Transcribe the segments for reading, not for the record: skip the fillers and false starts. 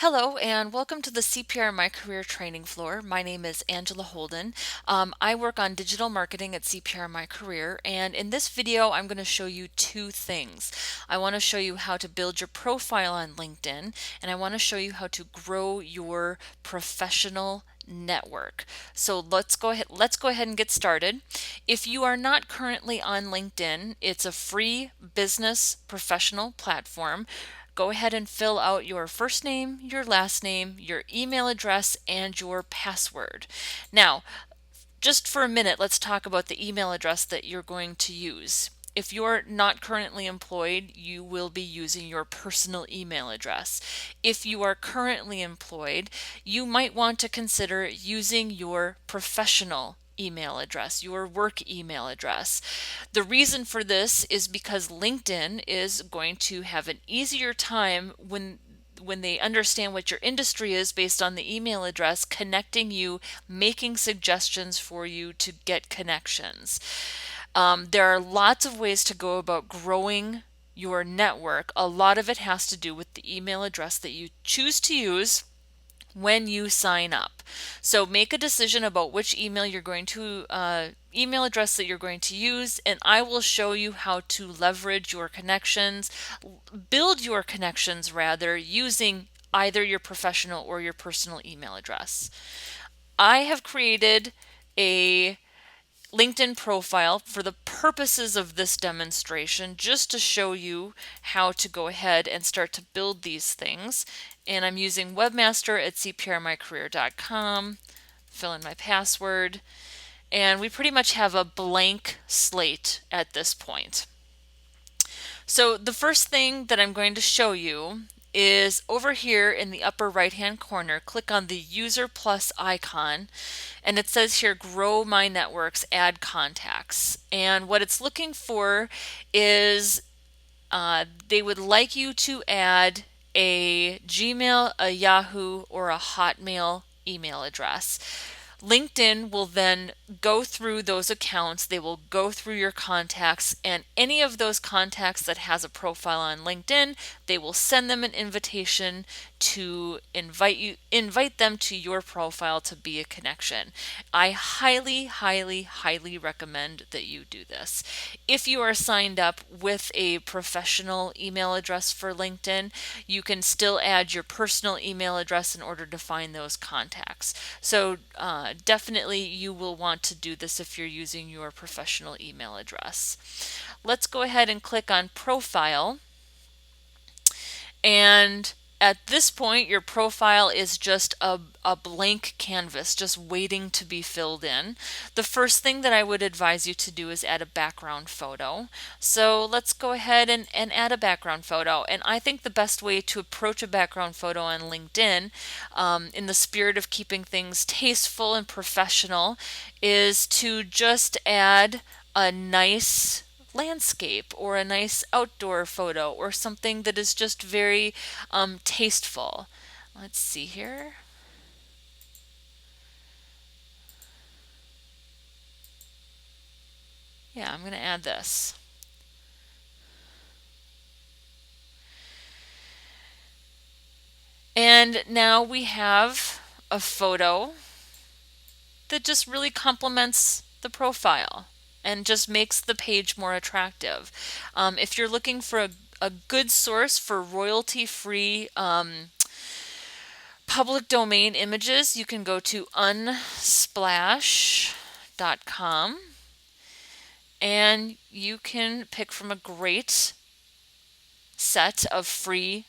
Hello and welcome to the CPR My Career training floor. My name is Angela Holden. I work on digital marketing at CPR My Career, and in this video I'm going to show you two things. I want to show you how to build your profile on LinkedIn, and I want to show you how to grow your professional network. So let's go ahead and get started. If you are not currently on LinkedIn, it's a free business professional platform. Go ahead and fill out your first name, your last name, your email address, and your password. Now, just for a minute, let's talk about the email address that you're going to use. If you're not currently employed, you will be using your personal email address. If you are currently employed, you might want to consider using your professional email address, your work email address. The reason for this is because LinkedIn is going to have an easier time when they understand what your industry is based on the email address, connecting you, making suggestions for you to get connections. There are lots of ways to go about growing your network. A lot of it has to do with the email address that you choose to use when you sign up. So make a decision about which email address that you're going to use, and I will show you how to leverage your connections, build your connections rather, using either your professional or your personal email address. I have created a LinkedIn profile for the purposes of this demonstration, just to show you how to go ahead and start to build these things. And I'm using webmaster at cprmycareer.com, fill in my password, and we pretty much have a blank slate at this point. So the first thing that I'm going to show you is over here in the upper right hand corner. Click on the user plus icon, and it says here grow my networks, add contacts. And what it's looking for is they would like you to add a Gmail, a Yahoo, or a Hotmail email address. LinkedIn will then go through those accounts, they will go through your contacts, and any of those contacts that has a profile on LinkedIn, they will send them an invitation to invite them to your profile to be a connection. I highly recommend that you do this. If you are signed up with a professional email address for LinkedIn, you can still add your personal email address in order to find those contacts. So definitely you will want to do this if you're using your professional email address. Let's go ahead and click on profile. And at this point, your profile is just a blank canvas, just waiting to be filled in. The first thing that I would advise you to do is add a background photo. So let's go ahead and add a background photo. And I think the best way to approach a background photo on LinkedIn, in the spirit of keeping things tasteful and professional, is to just add a nice landscape or a nice outdoor photo or something that is just very tasteful. Let's see here. Yeah, I'm going to add this. And now we have a photo that just really complements the profile and just makes the page more attractive. If you're looking for a good source for royalty-free public domain images, you can go to unsplash.com and you can pick from a great set of free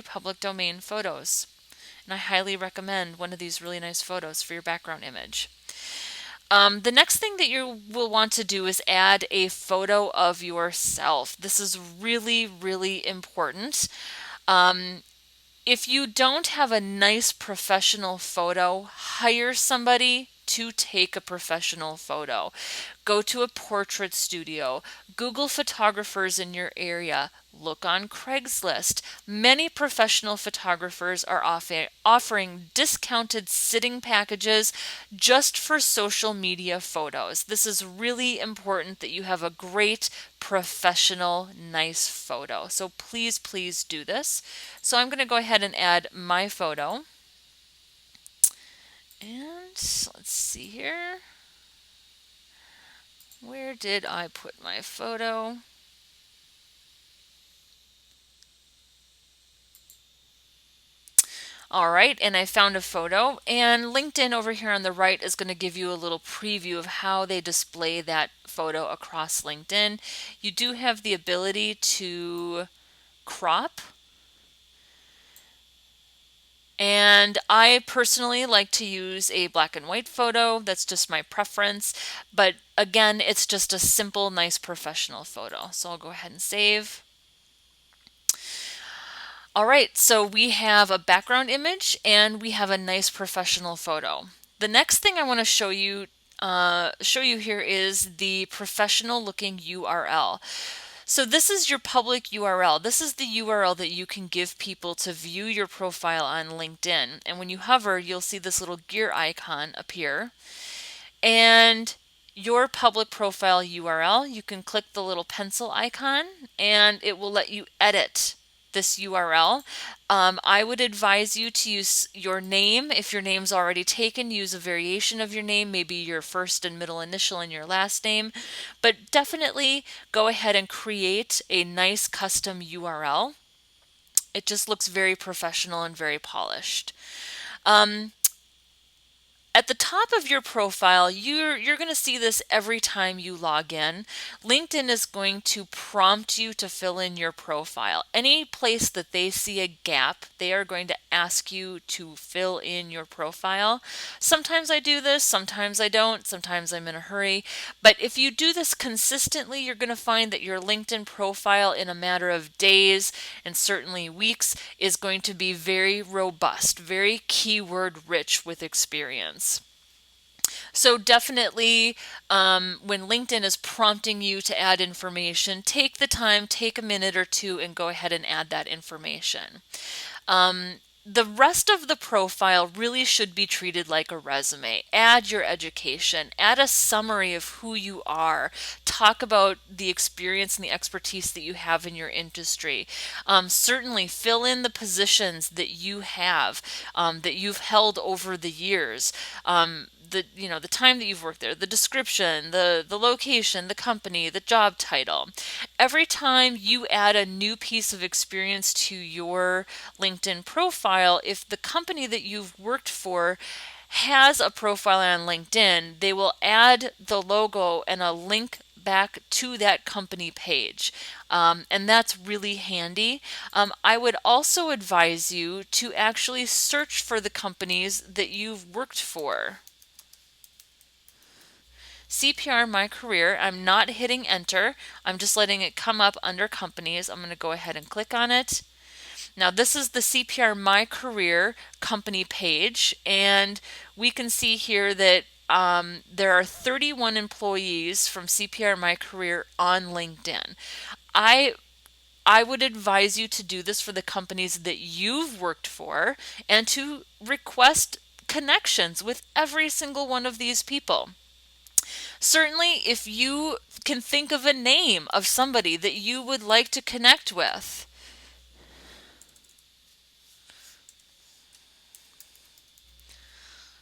public domain photos. And I highly recommend one of these really nice photos for your background image. The next thing that you will want to do is add a photo of yourself. This is really important. If you don't have a nice professional photo, hire somebody to take a professional photo. Go to a portrait studio, Google photographers in your area, look on Craigslist. Many professional photographers are offering discounted sitting packages just for social media photos. This is really important that you have a great professional, nice photo. So please, please do this. So I'm going to go ahead and add my photo. And let's see here. Where did I put my photo? All right, and I found a photo, and LinkedIn over here on the right is going to give you a little preview of how they display that photo across LinkedIn. You do have the ability to crop, and I personally like to use a black and white photo. That's just my preference, but again, it's just a simple, nice professional photo. So I'll go ahead and save. All right, so we have a background image and we have a nice professional photo. The next thing I want to show you here is the professional looking URL. So this is your public URL. This is the URL that you can give people to view your profile on LinkedIn. And when you hover, you'll see this little gear icon appear. And your public profile URL, you can click the little pencil icon and it will let you edit this URL. I would advise you to use your name. If your name's already taken, use a variation of your name, maybe your first and middle initial and your last name. But definitely go ahead and create a nice custom URL. It just looks very professional and very polished. At the top of your profile, you're going to see this every time you log in. LinkedIn is going to prompt you to fill in your profile. Any place that they see a gap, they are going to ask you to fill in your profile. Sometimes I do this, sometimes I don't, sometimes I'm in a hurry. But if you do this consistently, you're going to find that your LinkedIn profile in a matter of days and certainly weeks is going to be very robust, very keyword rich with experience. So definitely, when LinkedIn is prompting you to add information, take the time, take a minute or two, and go ahead and add that information. The rest of the profile really should be treated like a resume. Add your education, add a summary of who you are, talk about the experience and the expertise that you have in your industry. Certainly fill in the positions that you have, that you've held over the years. The time that you've worked there, the description, the location, the company, the job title. Every time you add a new piece of experience to your LinkedIn profile, if the company that you've worked for has a profile on LinkedIn, they will add the logo and a link back to that company page. And that's really handy. I would also advise you to actually search for the companies that you've worked for. CPR My Career, I'm not hitting enter. I'm just letting it come up under companies. I'm going to go ahead and click on it. Now this is the CPR My Career company page, and we can see here that there are 31 employees from CPR My Career on LinkedIn. I would advise you to do this for the companies that you've worked for and to request connections with every single one of these people. Certainly, if you can think of a name of somebody that you would like to connect with.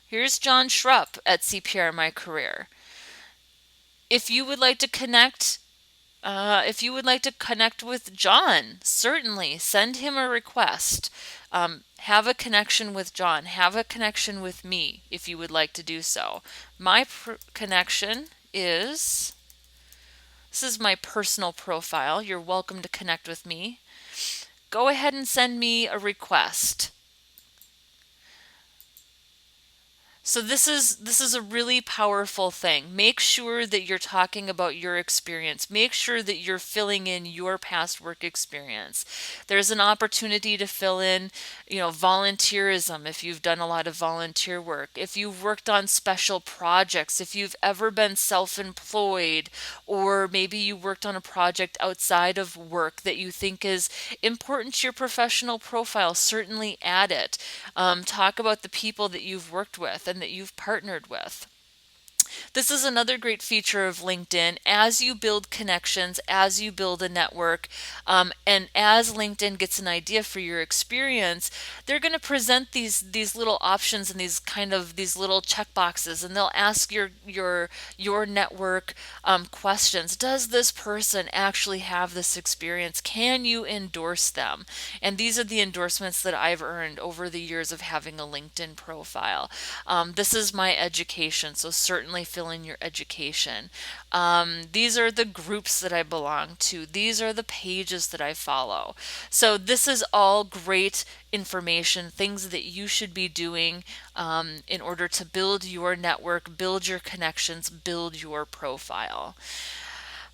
Here's John Schrupp at CPR My Career. If you would like to connect with John, certainly send him a request. Have a connection with John. Have a connection with me if you would like to do so. My connection is, this is my personal profile. You're welcome to connect with me. Go ahead and send me a request. So this is a really powerful thing. Make sure that you're talking about your experience. Make sure that you're filling in your past work experience. There's an opportunity to fill in, volunteerism if you've done a lot of volunteer work. If you've worked on special projects, if you've ever been self-employed, or maybe you worked on a project outside of work that you think is important to your professional profile, certainly add it. Talk about the people that you've worked with and that you've partnered with. This is another great feature of LinkedIn. As you build connections, as you build a network, and as LinkedIn gets an idea for your experience, they're going to present these little options and these little check boxes, and they'll ask your network questions. Does this person actually have this experience? Can you endorse them? And these are the endorsements that I've earned over the years of having a LinkedIn profile. This is my education, so certainly fill in your education. These are the groups that I belong to. These are the pages that I follow. So this is all great information, things that you should be doing in order to build your network, build your connections, build your profile.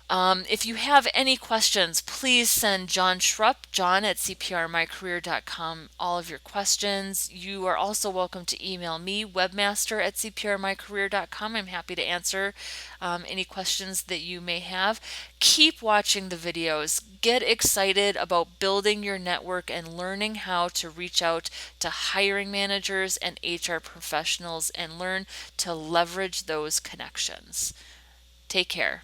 If you have any questions, please send John Schrupp, John at cprmycareer.com, all of your questions. You are also welcome to email me, webmaster at cprmycareer.com. I'm happy to answer any questions that you may have. Keep watching the videos. Get excited about building your network and learning how to reach out to hiring managers and HR professionals and learn to leverage those connections. Take care.